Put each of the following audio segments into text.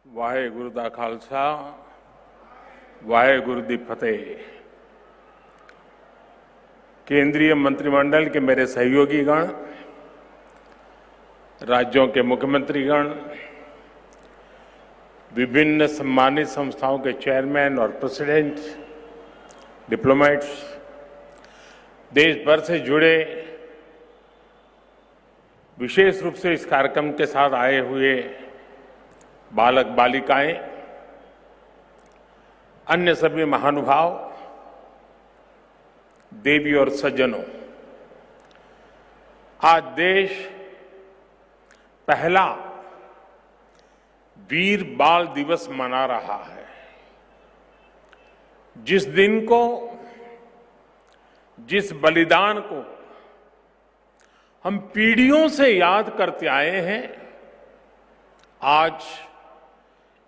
वाहेगुरु दा खालसा वाहेगुरु दी फतेह। केंद्रीय मंत्रिमंडल के मेरे सहयोगीगण, राज्यों के मुख्यमंत्रीगण, विभिन्न सम्मानित संस्थाओं के चेयरमैन और प्रेसिडेंट, डिप्लोमेट्स, देश भर से जुड़े विशेष रूप से इस कार्यक्रम के साथ आए हुए बालक बालिकाएं, अन्य सभी महानुभाव, देवी और सज्जनों, आज देश पहला वीर बाल दिवस मना रहा है। जिस दिन को, जिस बलिदान को हम पीढ़ियों से याद करते आए हैं, आज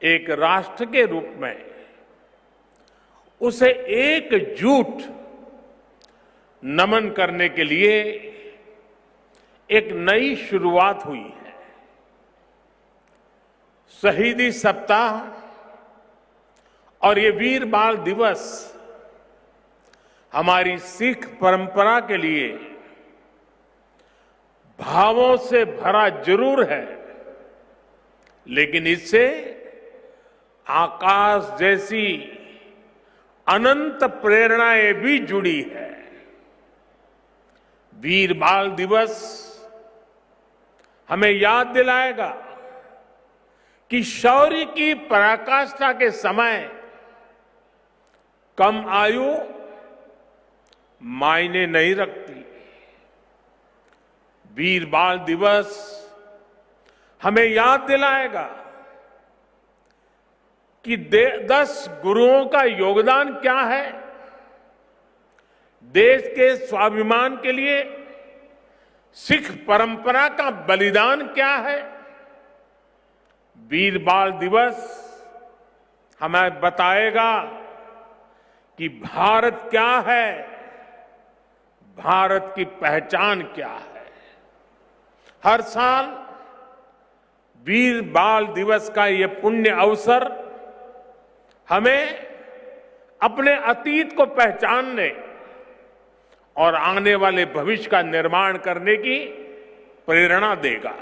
एक राष्ट्र के रूप में उसे एकजुट नमन करने के लिए एक नई शुरुआत हुई है। शहीदी सप्ताह और ये वीर बाल दिवस हमारी सिख परंपरा के लिए भावों से भरा जरूर है, लेकिन इससे आकाश जैसी अनंत प्रेरणाएं भी जुड़ी है। वीर बाल दिवस हमें याद दिलाएगा कि शौर्य की पराकाष्ठा के समय कम आयु मायने नहीं रखती। वीर बाल दिवस हमें याद दिलाएगा कि 10 गुरुओं का योगदान क्या है, देश के स्वाभिमान के लिए सिख परंपरा का बलिदान क्या है। वीर बाल दिवस हमें बताएगा कि भारत क्या है, भारत की पहचान क्या है। हर साल वीर बाल दिवस का ये पुण्य अवसर हमें अपने अतीत को पहचानने और आने वाले भविष्य का निर्माण करने की प्रेरणा देगा।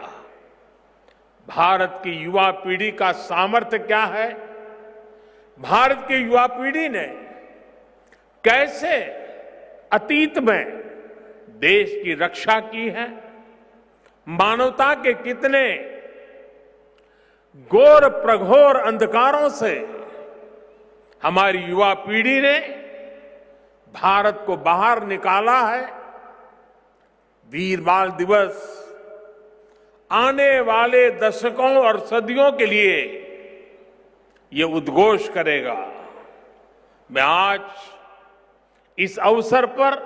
भारत की युवा पीढ़ी का सामर्थ्य क्या है, भारत की युवा पीढ़ी ने कैसे अतीत में देश की रक्षा की है, मानवता के कितने घोर प्रघोर अंधकारों से हमारी युवा पीढ़ी ने भारत को बाहर निकाला है। वीर बाल दिवस आने वाले दशकों और सदियों के लिए ये उद्घोष करेगा। मैं आज इस अवसर पर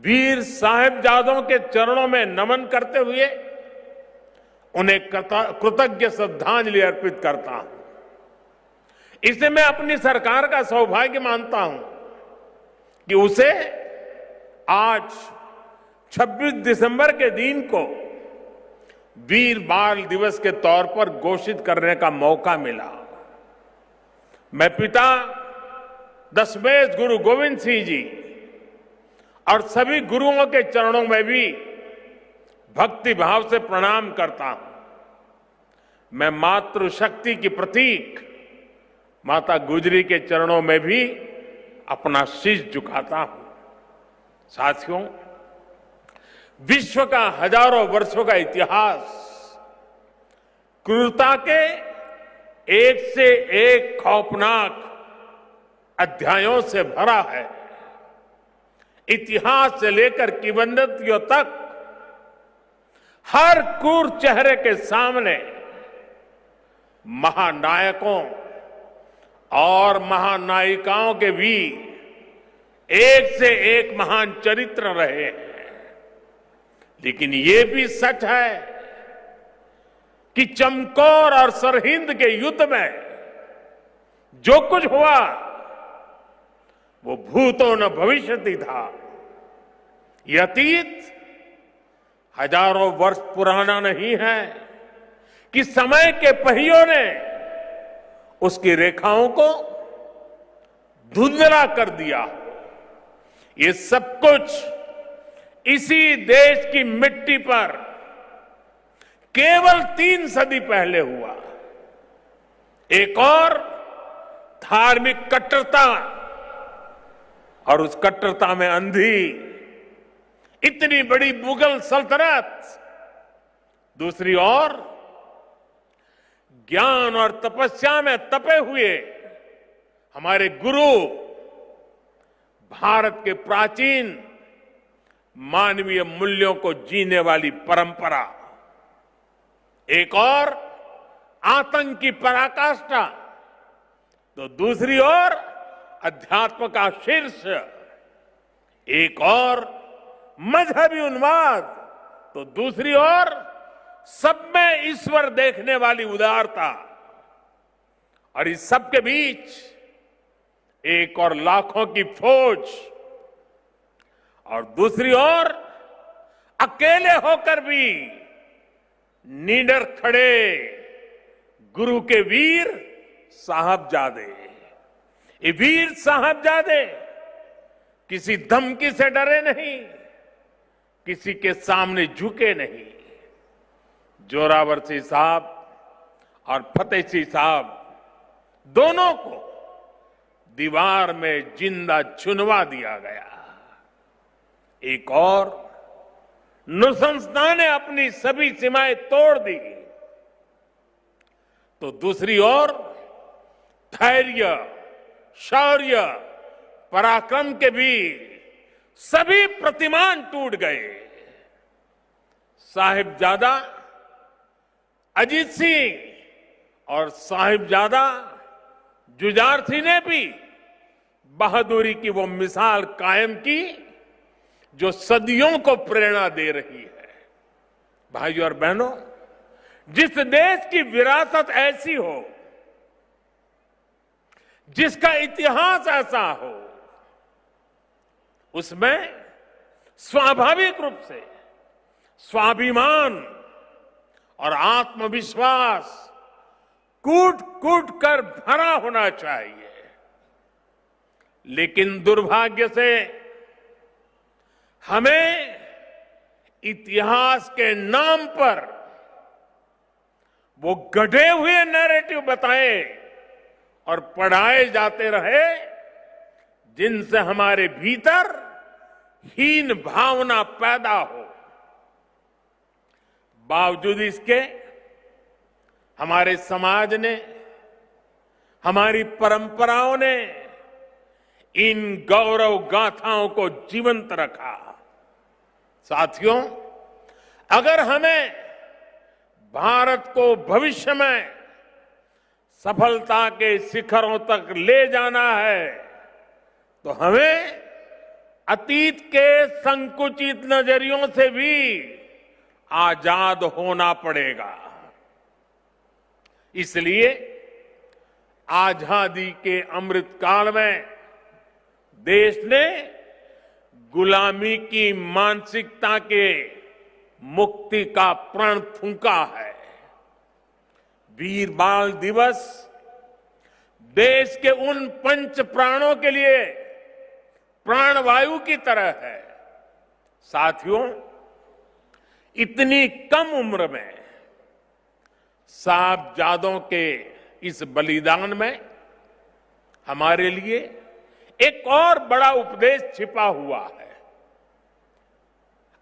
वीर साहिबजादों के चरणों में नमन करते हुए उन्हें कृतज्ञ श्रद्धांजलि अर्पित करता हूं। इसे मैं अपनी सरकार का सौभाग्य मानता हूं कि उसे आज 26 दिसंबर के दिन को वीर बाल दिवस के तौर पर घोषित करने का मौका मिला। मैं पिता दशमेश गुरु गोविंद सिंह जी और सभी गुरुओं के चरणों में भी भक्ति भाव से प्रणाम करता हूं। मैं मातृशक्ति की प्रतीक माता गुजरी के चरणों में भी अपना शीश झुकाता हूं। साथियों, विश्व का हजारों वर्षों का इतिहास क्रूरता के एक से एक खौफनाक अध्यायों से भरा है। इतिहास से लेकर किंवदंतियों तक हर क्रूर चेहरे के सामने महानायकों और महानायिकाओं के भी एक से एक महान चरित्र रहे हैं। लेकिन ये भी सच है कि चमकौर और सरहिंद के युद्ध में जो कुछ हुआ वो भूतो न भविष्यति था। ये अतीत हजारों वर्ष पुराना नहीं है, कि समय के पहियों ने उसकी रेखाओं को धुंधला कर दिया। ये सब कुछ इसी देश की मिट्टी पर केवल 3 सदी पहले हुआ। एक और धार्मिक कट्टरता, और उस कट्टरता में अंधी इतनी बड़ी मुगल सल्तनत, दूसरी ओर ज्ञान और तपस्या में तपे हुए हमारे गुरु, भारत के प्राचीन मानवीय मूल्यों को जीने वाली परंपरा, एक और आतंक की पराकाष्ठा, तो दूसरी ओर अध्यात्म का शीर्ष, एक और मजहबी उन्माद, तो दूसरी ओर सब में ईश्वर देखने वाली उदारता, और इस सब के बीच एक और लाखों की फौज, और दूसरी ओर अकेले होकर भी निडर खड़े गुरु के वीर साहबजादे। ये वीर साहबजादे किसी धमकी से डरे नहीं, किसी के सामने झुके नहीं। जोरावर सिंह साहब और फतेह सिंह साहब दोनों को दीवार में जिंदा चुनवा दिया गया। एक और नृशंसता ने अपनी सभी सीमाएं तोड़ दी, तो दूसरी ओर धैर्य, शौर्य, पराक्रम के भी सभी प्रतिमान टूट गए। साहिबजादा अजीत सिंह और साहिबजादा जुझार सिंह ने भी बहादुरी की वो मिसाल कायम की जो सदियों को प्रेरणा दे रही है। भाइयों और बहनों, जिस देश की विरासत ऐसी हो, जिसका इतिहास ऐसा हो, उसमें स्वाभाविक रूप से स्वाभिमान और आत्मविश्वास कूट कूट कर भरा होना चाहिए। लेकिन दुर्भाग्य से हमें इतिहास के नाम पर वो गढ़े हुए नैरेटिव बताए और पढ़ाए जाते रहे, जिनसे हमारे भीतर हीन भावना पैदा हो। बावजूद इसके हमारे समाज ने, हमारी परंपराओं ने इन गौरव गाथाओं को जीवंत रखा। साथियों, अगर हमें भारत को भविष्य में सफलता के शिखरों तक ले जाना है, तो हमें अतीत के संकुचित नजरियों से भी आजाद होना पड़ेगा। इसलिए आजादी के अमृत काल में देश ने गुलामी की मानसिकता के मुक्ति का प्रण फूंका है। वीर बाल दिवस देश के उन पंच प्राणों के लिए प्राणवायु की तरह है। साथियों, इतनी कम उम्र में साहबजादों के इस बलिदान में हमारे लिए एक और बड़ा उपदेश छिपा हुआ है।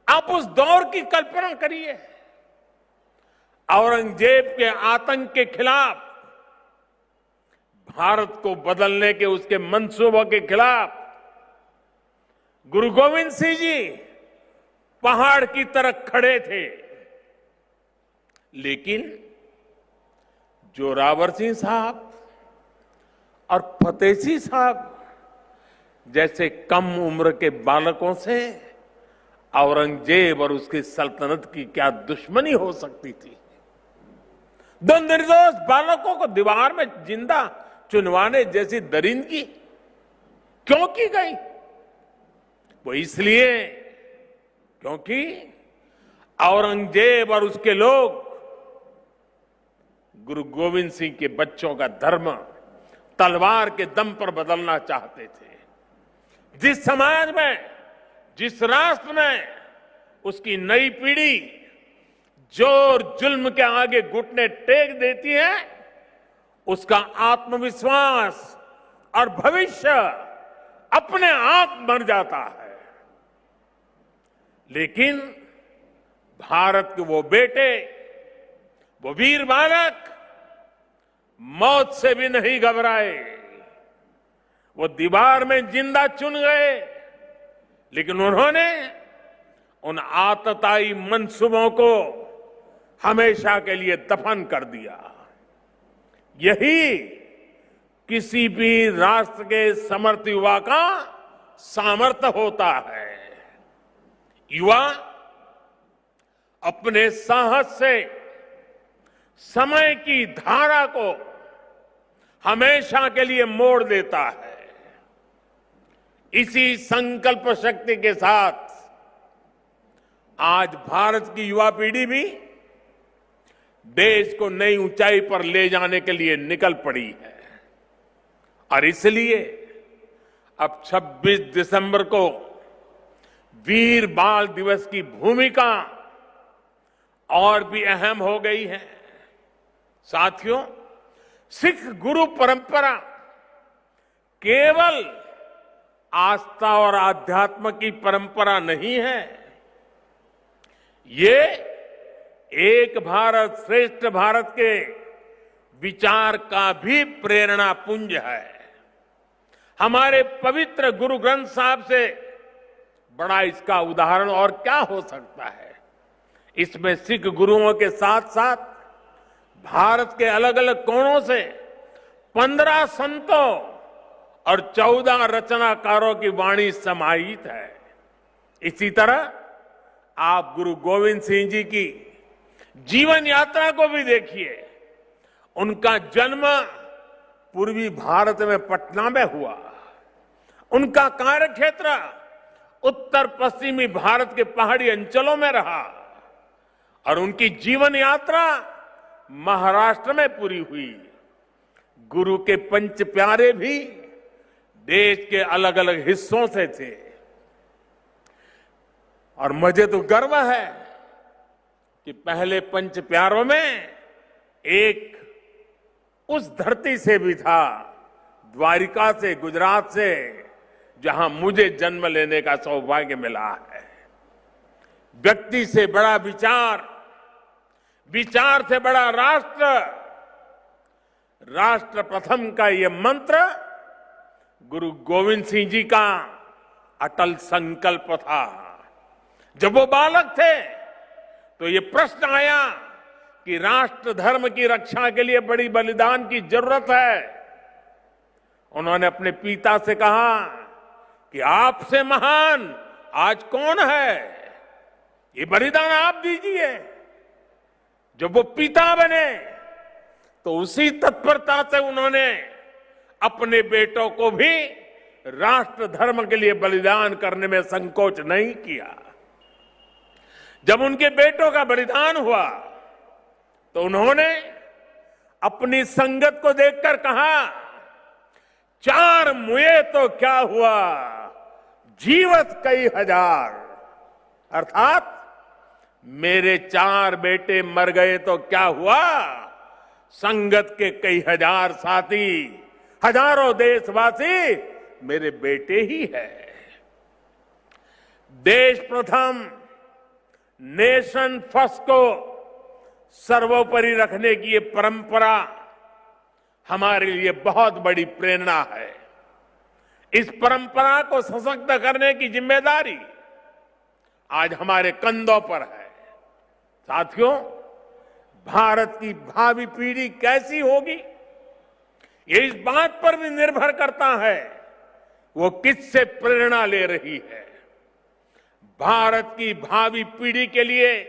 आप उस दौर की कल्पना करिए, औरंगजेब के आतंक के खिलाफ, भारत को बदलने के उसके मंसूबों के खिलाफ गुरु गोविंद सिंह जी पहाड़ की तरह खड़े थे। लेकिन जोरावर सिंह साहब और फतेह सिंह साहब जैसे कम उम्र के बालकों से औरंगजेब और उसकी सल्तनत की क्या दुश्मनी हो सकती थी। दो निर्दोष बालकों को दीवार में जिंदा चुनवाने जैसी दरिंदगी क्यों की गई? वो इसलिए क्योंकि औरंगजेब और उसके लोग गुरु गोविंद सिंह के बच्चों का धर्म तलवार के दम पर बदलना चाहते थे। जिस समाज में, जिस राष्ट्र में उसकी नई पीढ़ी जोर जुल्म के आगे घुटने टेक देती है, उसका आत्मविश्वास और भविष्य अपने आप मर जाता है। लेकिन भारत के वो बेटे, वो वीर बालक मौत से भी नहीं घबराए। वो दीवार में जिंदा चुन गए, लेकिन उन्होंने उन आतताई मंसूबों को हमेशा के लिए दफन कर दिया। यही किसी भी राष्ट्र के समर्थ युवा का सामर्थ्य होता है। युवा अपने साहस से समय की धारा को हमेशा के लिए मोड़ देता है। इसी संकल्प शक्ति के साथ आज भारत की युवा पीढ़ी भी देश को नई ऊंचाई पर ले जाने के लिए निकल पड़ी है। और इसलिए अब 26 दिसंबर को वीर बाल दिवस की भूमिका और भी अहम हो गई है। साथियों, सिख गुरु परंपरा केवल आस्था और आध्यात्म की परंपरा नहीं है, ये एक भारत श्रेष्ठ भारत के विचार का भी प्रेरणा पुंज है। हमारे पवित्र गुरु ग्रंथ साहब से बड़ा इसका उदाहरण और क्या हो सकता है। इसमें सिख गुरुओं के साथ साथ भारत के अलग अलग कोणों से 15 संतों और 14 रचनाकारों की वाणी समाहित है। इसी तरह आप गुरु गोविंद सिंह जी की जीवन यात्रा को भी देखिए। उनका जन्म पूर्वी भारत में पटना में हुआ। उनका कार्यक्षेत्र उत्तर पश्चिमी भारत के पहाड़ी अंचलों में रहा और उनकी जीवन यात्रा महाराष्ट्र में पूरी हुई। गुरु के पंच प्यारे भी देश के अलग अलग हिस्सों से थे। और मुझे तो गर्व है कि पहले पंच प्यारों में एक उस धरती से भी था, द्वारिका से, गुजरात से, जहां मुझे जन्म लेने का सौभाग्य मिला है। व्यक्ति से बड़ा विचार, विचार से बड़ा राष्ट्र, राष्ट्र प्रथम का ये मंत्र गुरु गोविंद सिंह जी का अटल संकल्प था। जब वो बालक थे तो ये प्रश्न आया कि राष्ट्र धर्म की रक्षा के लिए बड़ी बलिदान की जरूरत है। उन्होंने अपने पिता से कहा कि आपसे महान आज कौन है, ये बलिदान आप दीजिए। जब वो पिता बने तो उसी तत्परता से उन्होंने अपने बेटों को भी राष्ट्र धर्म के लिए बलिदान करने में संकोच नहीं किया। जब उनके बेटों का बलिदान हुआ तो उन्होंने अपनी संगत को देखकर कहा, 4 मुए तो क्या हुआ, जीवत कई हजार। अर्थात मेरे 4 बेटे मर गए तो क्या हुआ, संगत के कई हजार साथी, हजारों देशवासी मेरे बेटे ही है। देश प्रथम, नेशन फर्स्ट को सर्वोपरि रखने की ये परंपरा हमारे लिए बहुत बड़ी प्रेरणा है। इस परंपरा को सशक्त करने की जिम्मेदारी आज हमारे कंधों पर है। साथियों, भारत की भावी पीढ़ी कैसी होगी, ये इस बात पर भी निर्भर करता है वो किससे प्रेरणा ले रही है। भारत की भावी पीढ़ी के लिए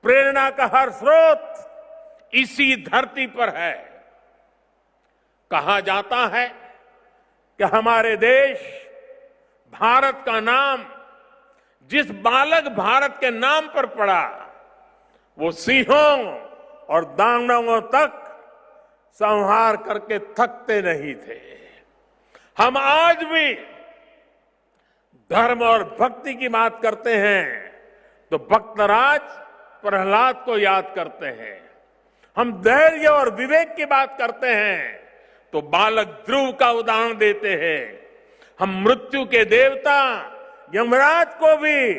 प्रेरणा का हर स्रोत इसी धरती पर है। कहा जाता है कि हमारे देश भारत का नाम जिस बालक भारत के नाम पर पड़ा, वो सिंहों, और दानवों तक संहार करके थकते नहीं थे। हम आज भी धर्म और भक्ति की बात करते हैं तो भक्तराज प्रहलाद को याद करते हैं। हम धैर्य और विवेक की बात करते हैं तो बालक ध्रुव का उदाहरण देते हैं। हम मृत्यु के देवता यमराज को भी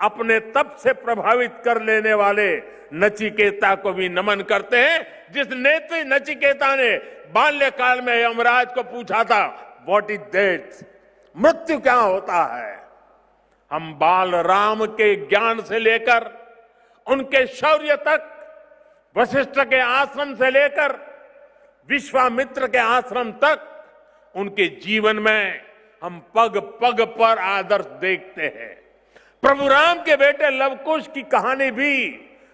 अपने तप से प्रभावित कर लेने वाले नचिकेता को भी नमन करते हैं, जिस नेत्री नचिकेता ने बाल्यकाल में यमराज को पूछा था, व्हाट इज डेथ, मृत्यु क्या होता है। हम बाल राम के ज्ञान से लेकर उनके शौर्य तक, वशिष्ठ के आश्रम से लेकर विश्वामित्र के आश्रम तक, उनके जीवन में हम पग पग पर आदर्श देखते हैं। प्रभु राम के बेटे लवकुश की कहानी भी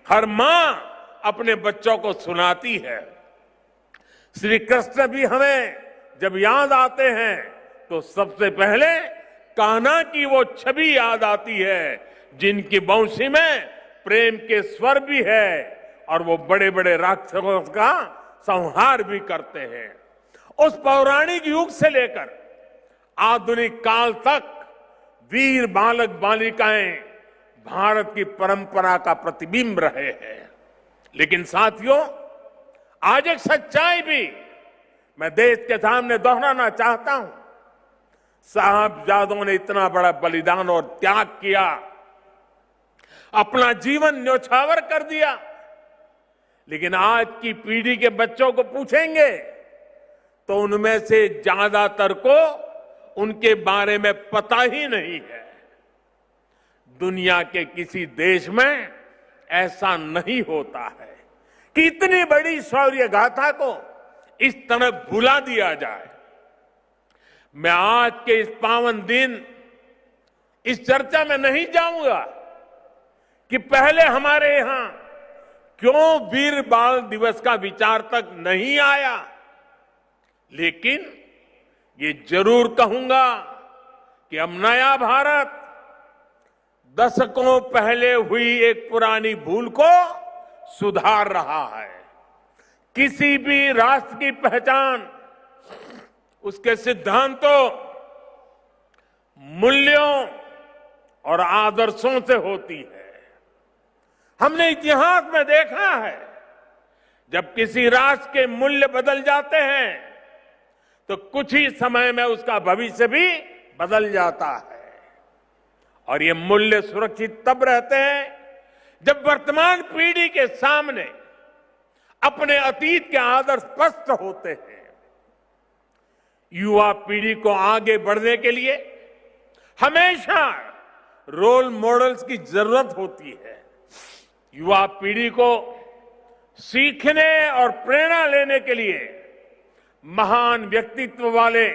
हर मां अपने बच्चों को सुनाती है। श्री कृष्ण भी हमें जब याद आते हैं तो सबसे पहले कान्हा की वो छवि याद आती है, जिनकी बंशी में प्रेम के स्वर भी है और वो बड़े बड़े राक्षसों का संहार भी करते हैं। उस पौराणिक युग से लेकर आधुनिक काल तक वीर बालक बालिकाएं भारत की परंपरा का प्रतिबिंब रहे हैं। लेकिन साथियों, आज एक सच्चाई भी मैं देश के सामने दोहराना चाहता हूं। साहबजादों ने इतना बड़ा बलिदान और त्याग किया, अपना जीवन न्योछावर कर दिया, लेकिन आज की पीढ़ी के बच्चों को पूछेंगे तो उनमें से ज्यादातर को उनके बारे में पता ही नहीं है। दुनिया के किसी देश में ऐसा नहीं होता है कि इतनी बड़ी शौर्य गाथा को इस तरह भुला दिया जाए। मैं आज के इस पावन दिन इस चर्चा में नहीं जाऊंगा कि पहले हमारे यहां क्यों वीर बाल दिवस का विचार तक नहीं आया, लेकिन ये जरूर कहूंगा कि अब नया भारत दशकों पहले हुई एक पुरानी भूल को सुधार रहा है। किसी भी राष्ट्र की पहचान उसके सिद्धांतों, मूल्यों और आदर्शों से होती है। हमने इतिहास में देखा है, जब किसी राष्ट्र के मूल्य बदल जाते हैं तो कुछ ही समय में उसका भविष्य भी बदल जाता है। और ये मूल्य सुरक्षित तब रहते हैं जब वर्तमान पीढ़ी के सामने अपने अतीत के आदर्श स्पष्ट होते हैं। युवा पीढ़ी को आगे बढ़ने के लिए हमेशा रोल मॉडल्स की जरूरत होती है। युवा पीढ़ी को सीखने और प्रेरणा लेने के लिए महान व्यक्तित्व वाले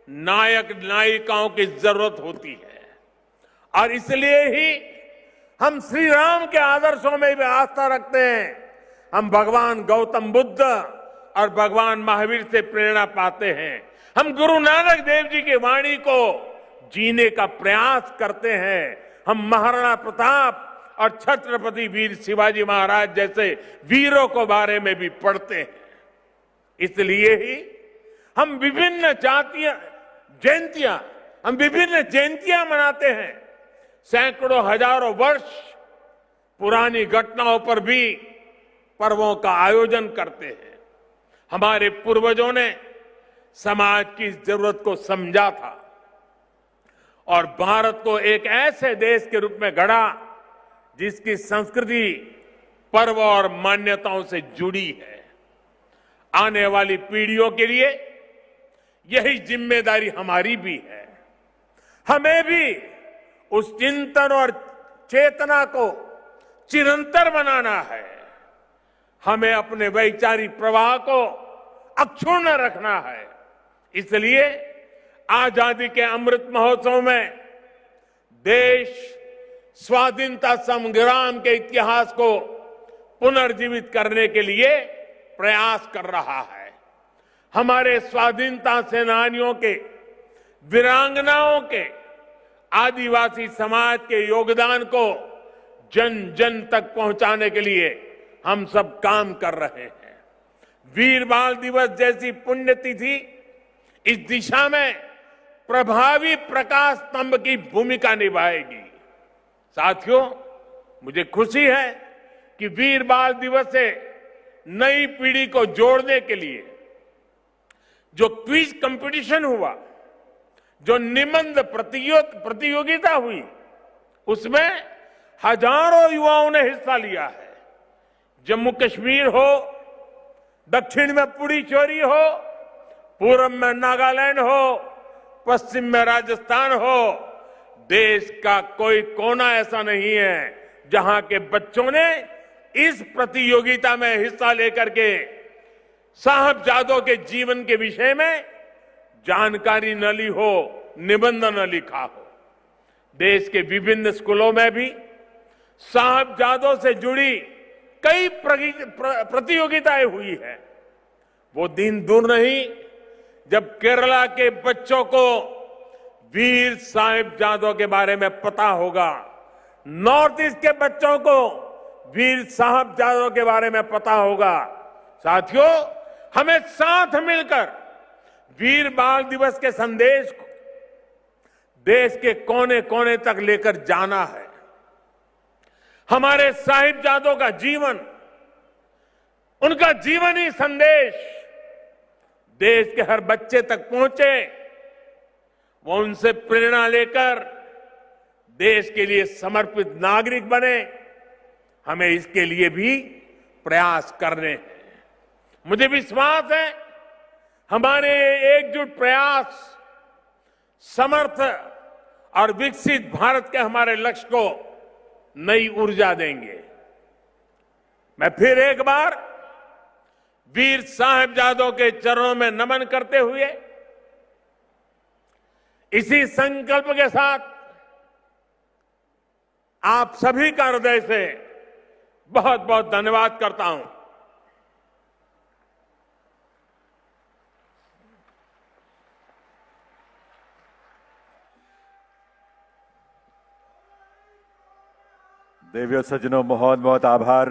नायक नायिकाओं की जरूरत होती है। और इसलिए ही हम श्री राम के आदर्शों में भी आस्था रखते हैं। हम भगवान गौतम बुद्ध और भगवान महावीर से प्रेरणा पाते हैं। हम गुरु नानक देव जी की वाणी को जीने का प्रयास करते हैं। हम महाराणा प्रताप और छत्रपति वीर शिवाजी महाराज जैसे वीरों को बारे में भी पढ़ते हैं। इसलिए ही हम विभिन्न जयंतियां मनाते हैं। सैकड़ों हजारों वर्ष पुरानी घटनाओं पर भी पर्वों का आयोजन करते हैं। हमारे पूर्वजों ने समाज की जरूरत को समझा था और भारत को एक ऐसे देश के रूप में गढ़ा जिसकी संस्कृति पर्व और मान्यताओं से जुड़ी है। आने वाली पीढ़ियों के लिए यही जिम्मेदारी हमारी भी है। हमें भी उस चिंतन और चेतना को चिरंतर बनाना है। हमें अपने वैचारिक प्रवाह को अक्षुण्ण रखना है। इसलिए आजादी के अमृत महोत्सव में देश स्वाधीनता संग्राम के इतिहास को पुनर्जीवित करने के लिए प्रयास कर रहा है। हमारे स्वाधीनता सेनानियों के, वीरांगनाओं के, आदिवासी समाज के योगदान को जन जन तक पहुंचाने के लिए हम सब काम कर रहे हैं। वीर बाल दिवस जैसी पुण्यतिथि इस दिशा में प्रभावी प्रकाश स्तंभ की भूमिका निभाएगी। साथियों, मुझे खुशी है कि वीर बाल दिवस से नई पीढ़ी को जोड़ने के लिए जो क्विज कंपटीशन हुआ, जो निबंध प्रतियोगिता हुई, उसमें हजारों युवाओं ने हिस्सा लिया है। जम्मू कश्मीर हो, दक्षिण में पुडुचेरी हो, पूर्व में नागालैंड हो, पश्चिम में राजस्थान हो, देश का कोई कोना ऐसा नहीं है जहां के बच्चों ने इस प्रतियोगिता में हिस्सा लेकर के साहबजादों के जीवन के विषय में जानकारी न ली हो, निबंध न लिखा हो। देश के विभिन्न स्कूलों में भी साहबजादों से जुड़ी कई प्रतियोगिताएं हुई है। वो दिन दूर नहीं जब केरला के बच्चों को वीर साहिबजादों के बारे में पता होगा, नॉर्थ ईस्ट के बच्चों को वीर साहिबजादों के बारे में पता होगा। साथियों, हमें साथ मिलकर वीर बाल दिवस के संदेश को देश के कोने कोने तक लेकर जाना है। हमारे साहिबजादों का जीवन, उनका जीवनी संदेश देश के हर बच्चे तक पहुंचे, वो उनसे प्रेरणा लेकर देश के लिए समर्पित नागरिक बने। हमें इसके लिए भी प्रयास करने हैं। मुझे विश्वास है हमारे एकजुट प्रयास समर्थ और विकसित भारत के हमारे लक्ष्य को नई ऊर्जा देंगे। मैं फिर एक बार वीर साहिबजादों के चरणों में नमन करते हुए इसी संकल्प के साथ आप सभी का हृदय से बहुत बहुत धन्यवाद करता हूं। देवियों सज्जनों, बहुत बहुत आभार।